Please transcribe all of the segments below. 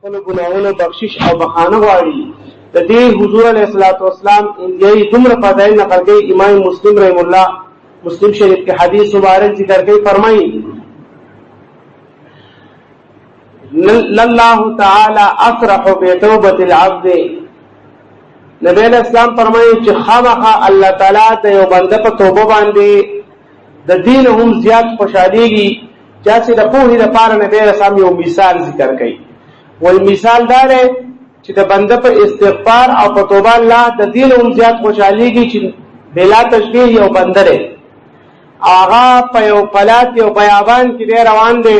خپل ګناهونو بخشش او بخانه غواړي. د دې حضور علیه الصلاۃ والسلام یې دومره فضائل نقل کوي. امام مسلم رحم الله مسلم شریف کے حدیث مبارک ذکر کوي، فرمایي اللہ تعالی افرح بتوبة العبد. نبی علیہ السلام فرمایي چې خامخا الله تعالی د یو بنده په توبه باندې د دین هم زیات خوشاليږي. چې د پوهې لپاره نبی علیہ السلام یو مثال ذکر کوي. وای مثال دا دی چې د بنده په استغفار او په توبه الله د دین هم زیات خوشاليږي چې بلا تشبیه یو بنده دی. هغه په یو پلات یو بیابان کې دی روان دی،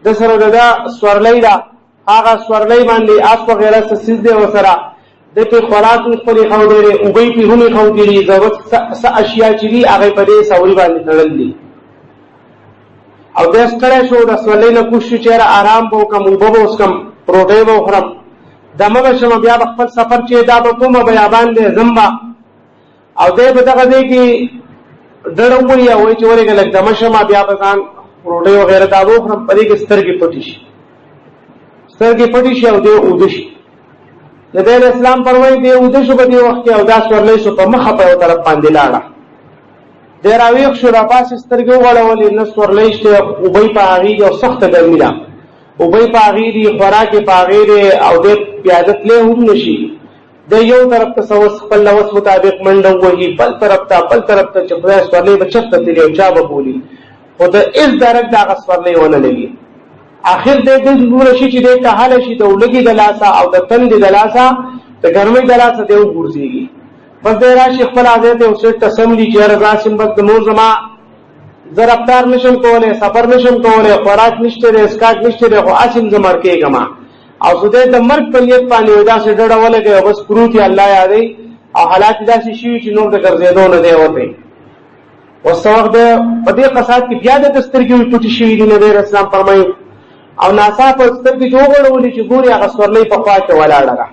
د سره د سورلۍ دا هغه سورلۍ باندې اس وغیرہ سیز دی وسره د په خوراک خپل خو دی او به په هم خو دی ضرورت س اشیاء چې دی هغه په دې سوري باندې تړل دي. او د ستړی شو د سورلۍ نه کوشش چیرې آرام وو کوم وبو اوس کوم پروټې وو خرم دمه شم بیا خپل سفر چې دا په کومه بیابان دی زمبا او دې په دغه دی کې ډړوي او چې ورګه لګ دمه شم بیا په ځان روټي وغیرہ دا وو خرم پرې کې سترګې پټی شي او دې ودشي. نبی اسلام پروي دې ودشو په دې وخت کې او دا سورلې شو په مخه په یو طرف باندې لاړه. ډېر اویخ شو را پاس سترګې وغړولې نو سورلې شته او به په هغه یو سخت ګرمي ده او به په هغه دی خوراک په هغه دی او دې پیادت له هم نشي. د یو طرف ته سوس خپل لوس مطابق منډه وهي بل طرف ته چې خدای سورلې بچته دی او چا به بولی خو د اس درک دا غسورلې ونه لګي. اخر دې د نور شي چې د کهاله شي د ولګي د لاسا او د تند د لاسا د ګرمۍ د لاسا دی وګورځيږي. پس دې راشي خپل حضرت او سټ تسملی چې رضا سم بد نور زما زر افطار نشم کوله، سفر نشم کوله، خوراک نشته، اسکاټ نشته، خو اسیم زمر کېګما او سده د مرګ په نیت باندې ودا سره ډډه ولګي او بس پروتي الله یادې او حالات داسې شي چې نور د ګرځېدو نه دی وته. وسوغ د په دې قصات کې بیا د سترګې پټې شي دي. نبی رسول الله فرمایي او ناصاف سترګې جوړولې چې ګوري هغه سورلې په خوا کې ولاړه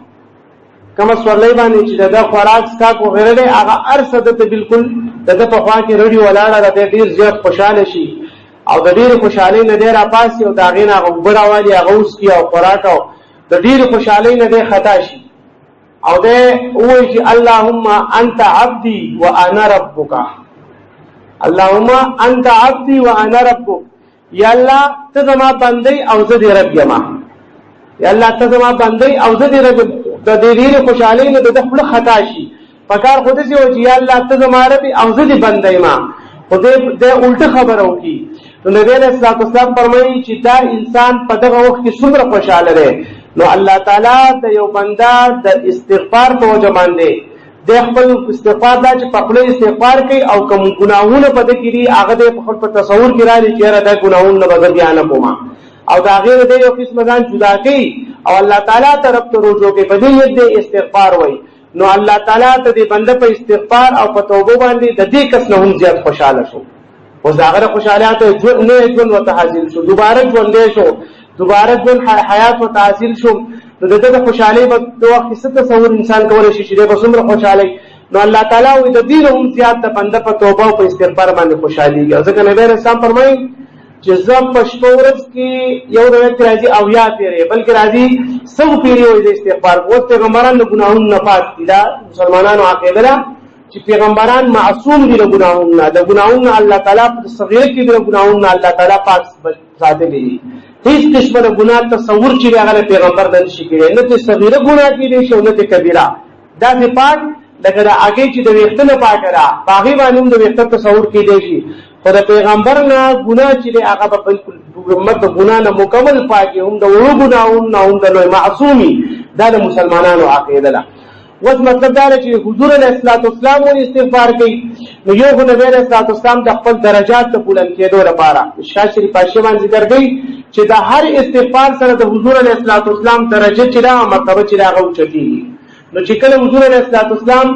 کما سورلې باندې چې د خوراک سکا کو غیره دی هغه ارصد ته بالکل د په خوا کې رډي ولاړه د ډیر زیات خوشاله شي او د ډیر خوشالۍ نه ډیر اپاسي او داغې نه غبراوالي هغه اوس کی او خوراک او د ډیر خوشالۍ نه ډیر خطا شي او د وایي چې اللهم انت عبدي وانا ربک، اللهم انت عبدي وانا ربک. یا الله ته زما بندي او زه دې رب یم. یا الله ته زما بندي او زه دې رب. د دې ډیر خوشالۍ نه د خپل خطا شي پکار خود سي او چې یا الله ته زما رب او زه دې بندي ما خو دې الټه خبره وکي. نو نبی علیہ السلام فرمایي چې دا انسان په دغه وخت کې څومره خوشاله دی. نو الله تعالی د یو بنده د استغفار په وجه باندې د خپل استغفار دا چې په خپل استغفار کوي او کوم ګناهونه په دې کې دي هغه د خپل په تصور کې راځي چې دا ګناهونه به بیان کوم او دا غیر د یو قسم ځان جدا کوي او الله تعالی طرف ته رجوع کوي. په دې د استغفار وای نو الله تعالی ته د بنده په استغفار او په توبه باندې د دې کس نه هم زیات خوشاله شو. او زاغره خوشاله ته ژوند وته حاصل شو، دوباره ژوند شو، دوباره ژوند حیات وته حاصل شو. نو دغه خوشالۍ په وخت کې څه تصور انسان کولای شي چې د بسمره خوشالۍ. نو الله تعالی وي د دې هم زیات د بنده په توبه او په استغفار باندې خوشاليږي. ځکه نبی رسول الله فرمایي چې زم پښتو ورځ کې یو د وخت راځي او یا پیری بلکې راځي سو پیری وي د استغفار. او پیغمبران له ګناهونو نه پاک دي. دا مسلمانانو عقیده ده چې پیغمبران معصوم دي له ګناهونو نه. د ګناهونو الله تعالی په صغیر کې د ګناهونو الله تعالی پاک ساتي. هیڅ قسمه د ګناه تصور چې هغه پیغمبر نه شي کېږي، نه ته صغیره ګناه کېږي شو نه ته کبیره. دا نه پاک لکه دا هغه چې د وختونو پاک را باغی باندې د وختو تصور کېږي شي. خو د پیغمبر نه ګناه چې هغه په بالکل مت ګناه نه مکمل پاکي هم د وړو ګناهونو نه هم د لوی معصومي. دا د مسلمانانو عقیده ده. وس مطلب دا چې حضور علیه السلام استغفار کوي. نو یو خو نبی علیه السلام د خپل درجات ته بلند کېدو لپاره مشکات شریف پاشمان ذکر کوي چې د هر استغفار سره د حضور علیه السلام درجه چې دا مرتبه چې دا غوچتي. نو چې کله حضور علیه السلام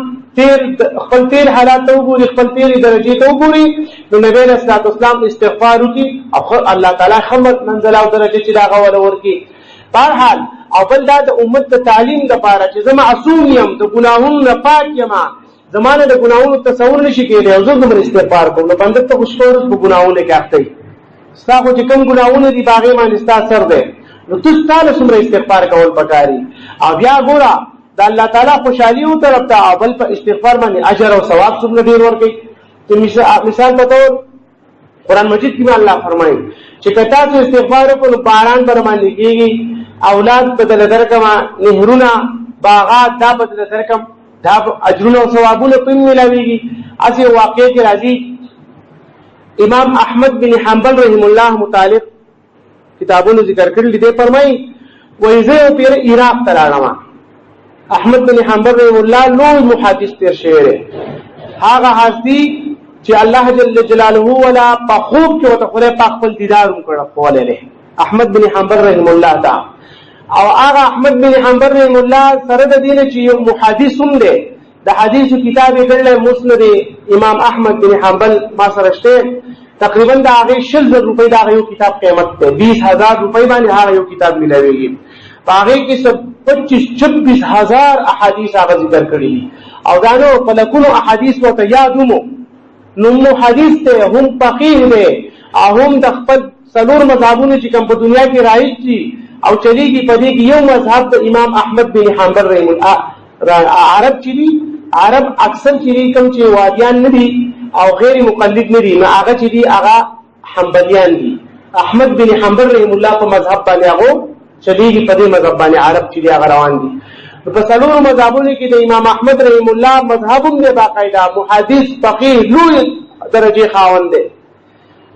خپل تیر حالات ته وګوري، خپل تیر درجه ته وګوري، نو نبی علیه السلام استغفار وکړي او الله تعالی خمت منزله او درجه چې دا غوړ ورکړي. بهرحال او بل دا د امت ته تعلیم د پاره چې زما معصوم یم، د ګناهونو نه پاک یم، زمانه د ګناهونو تصور نشي کېدای او زه کوم استغفار کوم. نو بنده ته خوشبو په ګناهونو کې اخته ستا خو چې کوم ګناهونه دي باغې باندې ستا سر دی نو تاسو تعالی څومره استغفار کول پکاري. او بیا ګوره د الله تعالی خوشحالي او طرف ته بل په استغفار باندې اجر او ثواب څومره ډیر ورکړي. مثال په تور قرآن مجید کې الله فرمایي چې کتا ته استغفار وکړو باران پر باندې کېږي، اولاد بدل درکما، نهرونه باغات دا بدل درکم، دا اجرونه او ثوابونه په ملاويږي. اسی واقعې کې راځي امام احمد بن حنبل رحم الله متعلق کتابونو ذکر کړل دي. فرمایي وایي زه پیر عراق ته راغلم. احمد بن حنبل رحم الله لوی محدث تیر شوی، هغه هستی چې الله جل جلاله ولا په خوب کې وته خدای په خپل دیدار وکړ کوله له احمد بن حنبل رحم الله تعالی. او هغه احمد بن حنبل رحم الله سره د دین چې یو محدث هم دی، د حدیث کتاب یې کړل مسند امام احمد بن حنبل ما سره شته. تقریبا دا هغه 60,000 روپۍ دا یو کتاب قیمت ته 20,000 روپۍ باندې هغه یو کتاب ملويږي. هغه کې 25,000 احادیث هغه ذکر کړی او دا نو په لکونو احادیث وته یادومو. نو محدث ته هم فقيه دی او هم د خپل څلور مذهبونو چې کوم په دنیا کې رایج دي او چلیږي په دې کې یو مذهب د امام احمد بن حنبل رحم الله. عرب چې دي عرب اکثر چې کوم چې وادیان نه دي او غیر مقلد نه دي، نو هغه چې دي هغه حنبلیان دي. احمد بن حنبل رحم الله په مذهب باندې هغه چلیږي، په دې مذهب باندې عرب چې دي هغه روان دي. په څلورو مذهبونو کې د امام احمد رحم الله مذهب هم دی باقاعده محدث فقيه لوی درجه خاوند دی.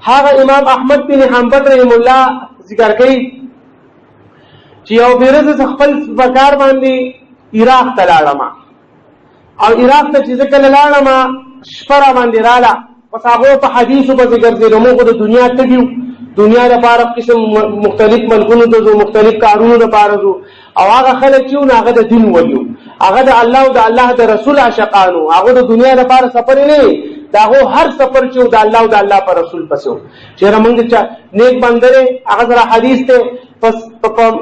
هغه امام احمد بن حنبل رحم الله ذکر کوي چې یو بیرز خپل وکار باندې عراق ته لاړم او عراق ته چې ځکه لاړم شپره باندې رااله پس هغه په حدیثو په ذکر دی. موږ د دنیا ته دیو، دنیا لپاره قسم مختلف ملکونو ته زو، مختلف کارونو لپاره زو، او هغه خلک چې هغه د دین ولیو، هغه د الله او د الله د رسول عاشقانو، هغه د دنیا لپاره سفر نه دا هو هر سفر چې د الله او د الله پر رسول پسو چې موږ چې نیک بندره هغه سره حدیث ته پس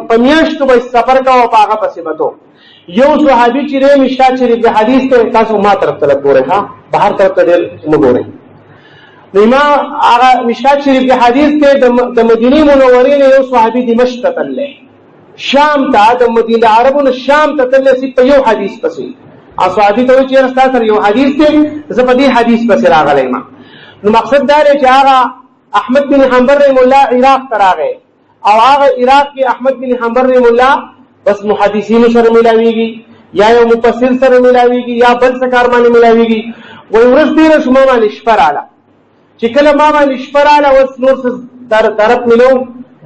په میاشتو به سفر کاوه په هغه پسې بتو. یو صحابي چې ری مشکات شریف د حدیث ته تاسو ما طرف ته ګورئ، ها بهر طرف ته نه ګورئ. نو ما هغه مشکات شریف د حدیث ته د مدینه منورې نه یو صحابي دمشق ته تللی، شام ته د مدینه عربونو شام ته تللی سی په یو حدیث پسې. اصحابي ته چې رستا سره یو حدیث ته زه په دې حدیث پسې راغلی ما. نو مقصد دا دی چې هغه احمد بن حنبل رحم الله عراق ته راغی او هغه عراق کې احمد بن حنبل رحم الله بس محدثین سره ملاویږي یا یو مفسر سره ملاویږي یا بل څه کار باندې ملاویږي. وای ورځ تیر شوم باندې شپراله چې کله ما باندې شپراله وس نور څه درک ملو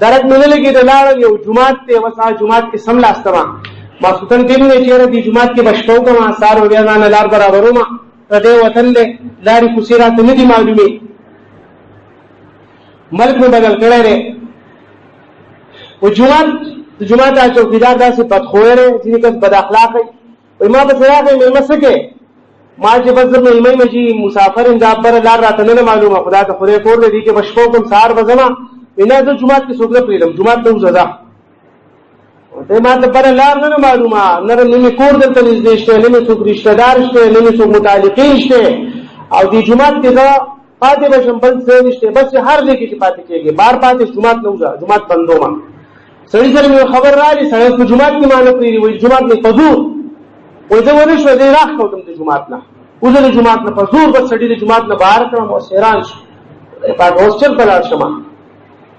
درک مللګي د لاړ یو جمعات ته وسه جمعات کې سم لاستما ما سوتن کې نه چیرې دی جمعات کې بشکاو کما سار وریا نه لار برابرو ما ته وطن له لاري کوسیرات نه دي معلومي ملک میں بدل کړه ره او جمعات چوکیدار داسې بدخوی ره چې کس بد اخلاق وي. ما په سره کې مې مسکه ما چې بس مې مې مجي مسافر اندابر لار راته نه معلومه خدا ته خوري کور دې کې بشکاو کوم سار وزما بنا د جمعات کې سوګره پریدم جمعات ته وزدا ته ما ته پر لار نه معلومه نه مې کور دلته نږدې شته نه مې څوک رشتہ دار شته نه مې څوک متعلقین شته او دې جمعات کې دا پاتې بشم بل څه نشته بس هر دې کې پاتې کېږي بار پاتې جمعات نه وزا جمعات بندو ما سړی سره مې خبر راځي سړی په جمعات کې مانو پری وي جمعات نه پزور وې زه ونه شو دې راخ کوم ته جمعات نه وزله جمعات نه پزور بس سړی دې جمعات نه بهر کړم او حیران شو په هوسټل په لار شمه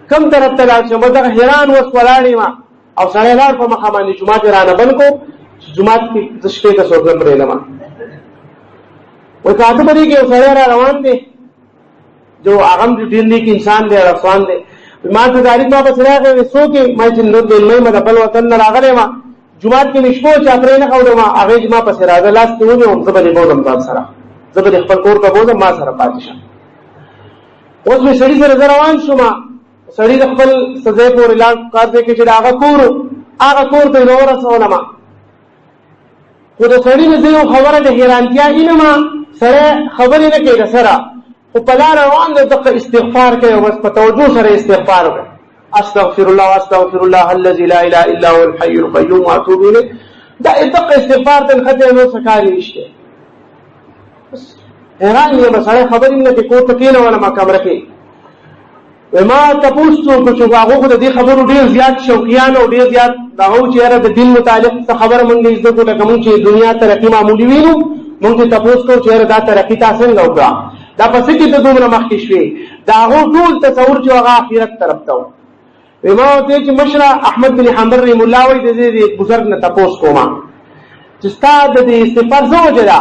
کم طرف ته لار شمه دا حیران وس ولاړې ما او سړی لار په مخه باندې جمعات رانه بن کو جمعات کې د شپې ته سوګر پرې لما وې کاته بری کې سړی را روان دي جو اغم دین دی کې انسان دی رسوان دی ما ته داري ما بس راغې وسو کې ما چې نور دین مې مدبل وطن راغله ما جمعات کې نشو چې پرې نه خورم هغه ما پس راځه لاس ته ونی هم زبر بوزم ځان سره زبر خپل کور ته بوزم ما سره پاتې شم. اوس مې سړي سره روان شوم سړي خپل سزا پور اعلان کار دې کې چې هغه کور ته نور رسول ما خو د سړي نه یو خبره د حیرانتیا اینه ما سره خبرې نه کوي سره او پلا روان د استغفار کوي بس په توجه سره استغفار کوي استغفر الله الذي لا اله الا هو الحي القيوم واتوب اليه دا استغفار ته خدای نو سکاري نشته. حیران یې مسله خبرې نه کې کوته کینه ولا ما کمره کې ما تپوس څوک چې هغه خو د دې خبرو ډېر زیات شوقیان او ډېر زیات دغه چې یاره د دین متعلق څه خبره مونږ زده کوو، لکه مونږ چې دنیا ترقي معمولي وینو مونږ ته تپوس کوو چې یاره دا ترقي تا څنګه وکړه، دا په څه کې ته دومره مخکې شوې، د هغو ټول تصور چې هغه آخرت طرف ته و. ما ورته چې مشره احمد بن حنبل رحم الله وایي د دې بزرګ نه تپوس کومه چې ستا د دې استغفار څه وجه ده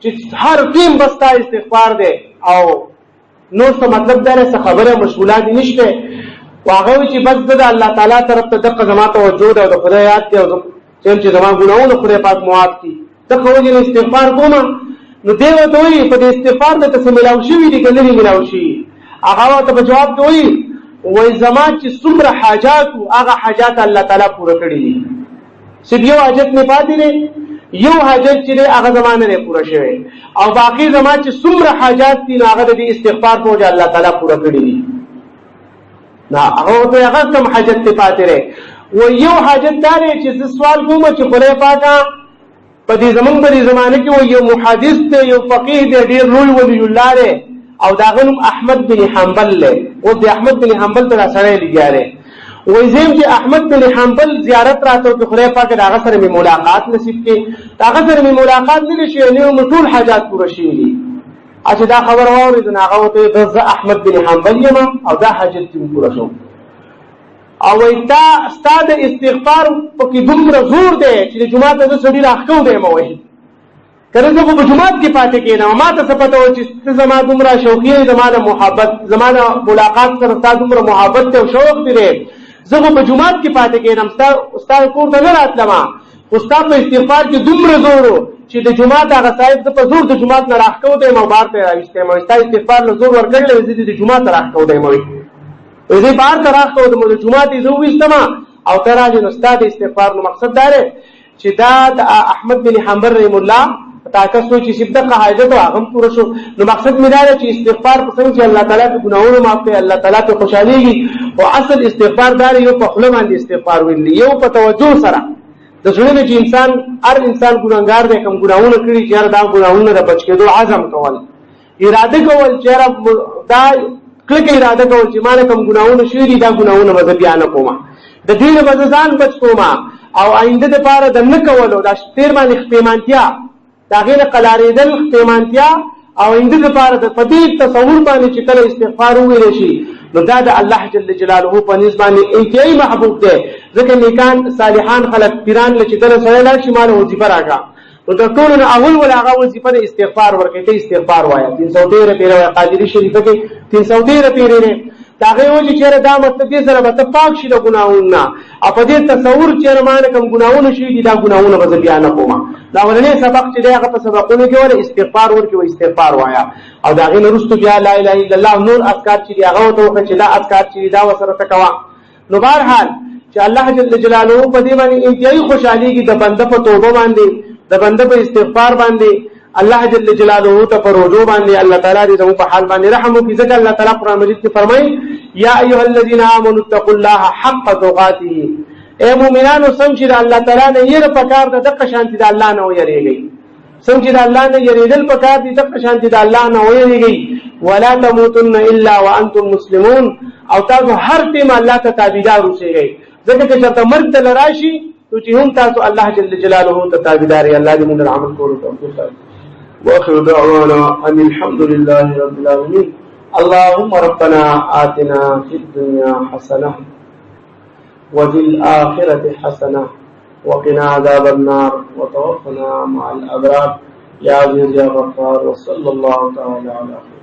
چې هر ټیم بس ستا استغفار دی او نور څه مطلب دی څه خبره مشغولات نشته. هغه وایي چې بس د الله تعالی طرف ته دغه زما توجه ده او د خدای یاد دی او چې زما ګناهونه خدای پاک معاف کړي، دغه وجه نه استغفار کومه. نو دی ورته وایي په دې استغفار نه څه ملاو شوي دي که نه دي ملاو شوي؟ هغه ورته په جواب کې وایي وای زما چې څومره حاجات وو هغه حاجات الله تعالی پوره کړي دي، صرف یو حاجت نه پاتې دی، یو حاجت چې دی هغه زما نه پوره شوی او باقي زما چې څومره حاجات دي نو هغه د استغفار په وجه الله تعالی پوره کړي دي. نه هغه کوم حاجت ته پاتې دی و یو حاجت دا دی چې زه سوال کوم چې خدای پاکه په دې زمونږ په دې زمانه کې یو محدث دی، یو فقيه دی، ډېر لوی ولی الله دی او داغه نوم احمد بن حنبل له. او د احمد بن حنبل ته سره لګیاره وای زم چې احمد بن حنبل زیارت راته او خدای پاک داغه سره می ملاقات نصیب کړي، داغه سره می ملاقات نه شي نو ټول حاجات پوره شي دي. اته دا خبر واورید نه هغه ته د احمد بن حنبل یم او دا حاجت پوره شو. او ایتا استاد استغفار په کې دومره زور دی چې جمعه ته سړي راخکو دی مو وایي کله زه په جمعات کې پاتې کېنم ما ته څه پته و چې زما دومره شوقي زما د محبت زما د ملاقات سره ستا دومره محبت او شوق دی، زه په جمعات کې پاتې کېنم ستا کور ته نه راتلم، خو ستا په استغفار کې دومره زور و چې د جمعات هغه صاحب زه په زور د جمعات نه راخکو دی مو بار ته راوستم او ستا استغفار له زور ورکړل زه د جمعات راخکو دی مو زه بار ته راخکو د جمعات زه وستم او تراجه نو ستا د استغفار نو مقصد دا دی چې دا د احمد بن حنبل رحم الله تاکہ سوچ چې دغه حاجت او هغه پوره شو. نو مقصد مې دا دی چې استغفار په څنګه چې الله تعالی په ګناهونو معاف کوي، الله تعالی په خوشاليږي او اصل استغفار دار یو په خپل باندې استغفار ویل یو په توجه سره د ژوند چې انسان هر انسان ګناهګار دی، کوم ګناهونه کړی چې دا ګناهونه د بچ کېدو عزم کول، اراده کول چې دا کله اراده کول چې ما کوم ګناهونه شوي دا ګناهونه به بیان کوم، د دین به ځان بچ کوم او آینده لپاره د نه کولو دا تیر باندې خپېمانتیا داغه نه قلاریدل خپېمانتیا او آینده لپاره د فدیق تصور باندې چې کله استغفار وویل شي نو دا د الله جل جلاله په نسبت باندې انتهایی محبوب دی. ځکه نیکان صالحان خلق پیران لچې در سره لا شي مال وظیفه راکا نو د ټولو نه اول ولا هغه وظیفه د استغفار ورکړي ته استغفار وایا 313 پیره قادری شریفه کې 313 پیره نه داغه وجه چیرې دا مطلب سره به ته پاک شې د ګناهونو او په دې تصور چیرې مان کوم ګناهونه شي دي دا ګناهونه به بیان کوم. دا ورنه سبق چې هغه په سبقونو کې ول استغفار ورکوي او استغفار وایا او داغه نرستو بیا لا اله الا الله نور اذکار چې هغه ته چې دا اذکار چې دا وسره تکوا. نو بهرحال چې الله جل جلاله په دې باندې انتهایی خوشحالي کې د بنده په توبه باندې د بنده په استغفار باندې الله جل جلاله ته پر رجوع باندې الله تعالی دې زموږ په حال باندې رحم وکړي. ځکه الله تعالی قرآن مجید کې فرمایي یا ایها الذین آمنوا اتقوا الله حق تقاته، اے مومنانو څنګه چې الله تعالی نه یې پکار د دغه شانتي د الله نه ویریږي، څنګه چې د الله نه یریدل پکار دي دغه شانتي د الله نه ویریږي. ولا تموتن الا وانتم مسلمون، او تاسو هر ټیم الله ته تابعدار اوسئ، ځکه چې تاسو مرګ ته راشي نو چې هم تاسو الله جل جلاله ته تابعدار یې. الله دې موږ عمل کولو توفیق راکړي. واخر دعوانا ان الحمد لله رب العالمين. اللهم ربنا آتنا في الدنيا حسنة وفي الآخرة حسنة وقنا عذاب النار وتوفنا مع الأبرار يا عزيز يا غفار. وصلى الله تعالى على خير.